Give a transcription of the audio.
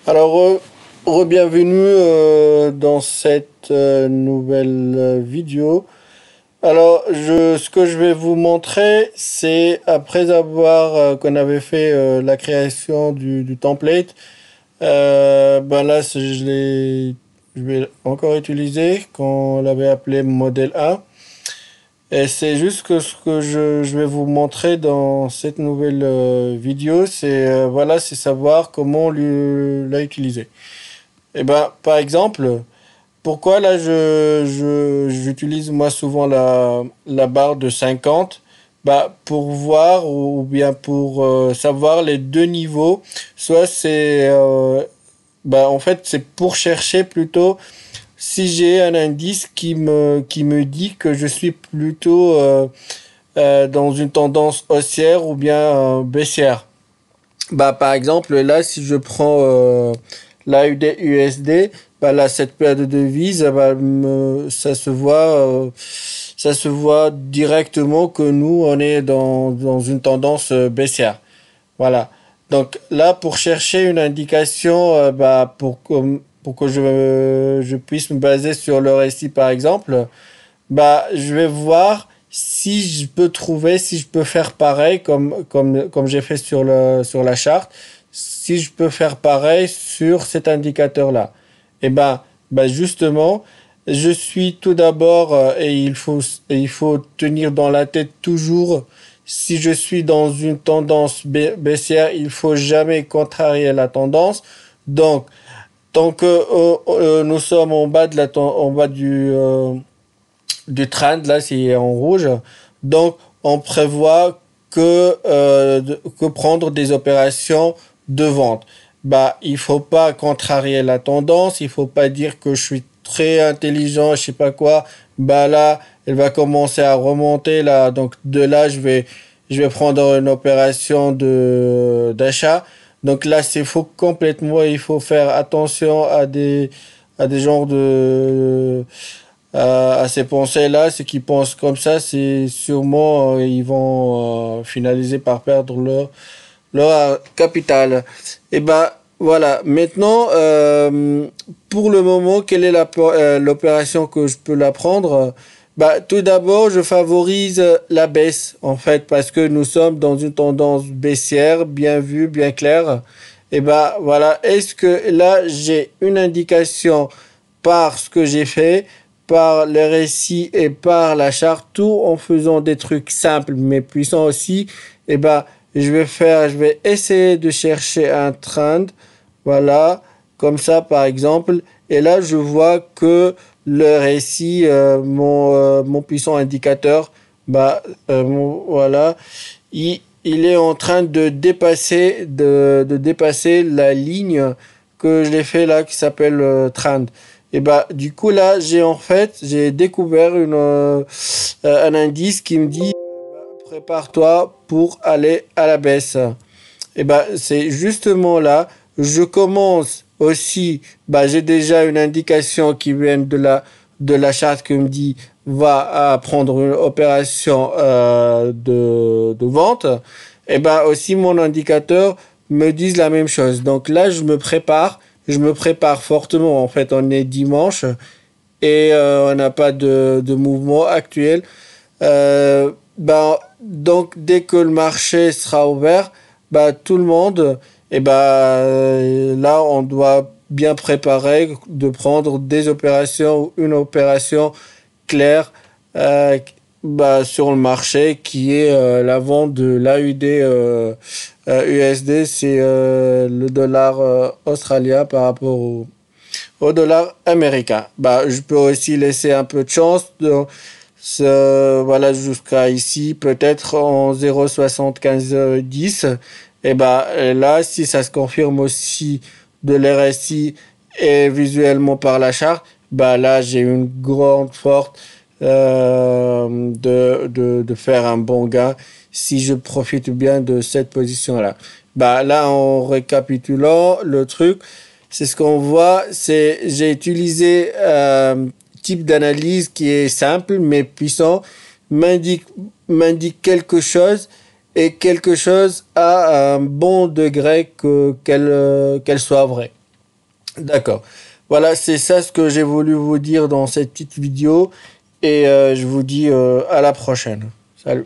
Alors, re-bienvenue dans cette nouvelle vidéo. Alors, ce que je vais vous montrer, c'est après avoir qu'on avait fait la création du template, ben là, je vais encore utiliser quand on l'avait appelé modèle A. Et c'est juste que ce que je vais vous montrer dans cette nouvelle vidéo, c'est voilà, c'est savoir comment l'a utiliser. Et ben, par exemple, pourquoi là j'utilise moi souvent la barre de 50? Bah, pour voir ou bien pour savoir les deux niveaux. Soit c'est bah, en fait c'est pour chercher plutôt si j'ai un indice qui me dit que je suis plutôt dans une tendance haussière ou bien baissière. Bah, par exemple, là, si je prends l'AUD USD, bah, là, cette paire de devises, bah, ça se voit directement que nous, on est dans une tendance baissière. Voilà. Donc là, pour chercher une indication, bah, pour que je puisse me baser sur le récit, par exemple, bah, je vais voir si je peux trouver, si je peux faire pareil comme j'ai fait sur la charte, si je peux faire pareil sur cet indicateur-là. Et ben, justement, je suis tout d'abord, et il faut tenir dans la tête toujours, si je suis dans une tendance baissière, il faut jamais contrarier la tendance. Donc, tant que nous sommes en bas en bas du trend, là, c'est en rouge. Donc, on prévoit que prendre des opérations de vente. Bah, il faut pas contrarier la tendance. Il faut pas dire que je suis très intelligent, je sais pas quoi. Bah là, elle va commencer à remonter là. Donc, de là, je vais prendre une opération d'achat. Donc là, c'est faux complètement. Il faut faire attention à des genres à ces pensées-là, ceux qui pensent comme ça, c'est sûrement ils vont finaliser par perdre leur capital. Et ben voilà. Maintenant, pour le moment, quelle est l'opération que je peux la prendre? Bah, tout d'abord, je favorise la baisse en fait parce que nous sommes dans une tendance baissière, bien vue, bien claire. Et ben voilà. Est-ce que là j'ai une indication par ce que j'ai fait, par les récits et par la charte, tout en faisant des trucs simples mais puissants aussi? Et ben, je vais essayer de chercher un trend, voilà, comme ça par exemple. Et là, je vois que le récit, mon puissant indicateur, voilà, il est en train de dépasser la ligne que je l'ai fait là qui s'appelle trend. Et bah, du coup, là, j'ai découvert un indice qui me dit, prépare-toi pour aller à la baisse. Et bah, c'est justement là, je commence aussi, bah, j'ai déjà une indication qui vient de la charte qui me dit, va prendre une opération de vente. Et bah, aussi mon indicateur me dit la même chose. Donc là, je me prépare fortement. En fait, on est dimanche et on n'a pas de mouvement actuel. Donc, dès que le marché sera ouvert, bah, tout le monde, là, on doit bien préparer de prendre des opérations, une opération claire bah, sur le marché qui est la vente de l'AUD USD, c'est le dollar australien par rapport au dollar américain. Bah, je peux aussi laisser un peu de chance. Voilà, jusqu'à ici, peut-être en 0,7510. Et bah, là, si ça se confirme aussi de l'RSI et visuellement par la charte, bah là, j'ai une grande forte de faire un bon gain si je profite bien de cette position-là. Bah là, en récapitulant le truc, c'est ce qu'on voit, c'est j'ai utilisé type d'analyse qui est simple mais puissant, m'indique quelque chose et quelque chose à un bon degré qu'elle soit vraie. D'accord. Voilà, c'est ça ce que j'ai voulu vous dire dans cette petite vidéo et je vous dis à la prochaine. Salut.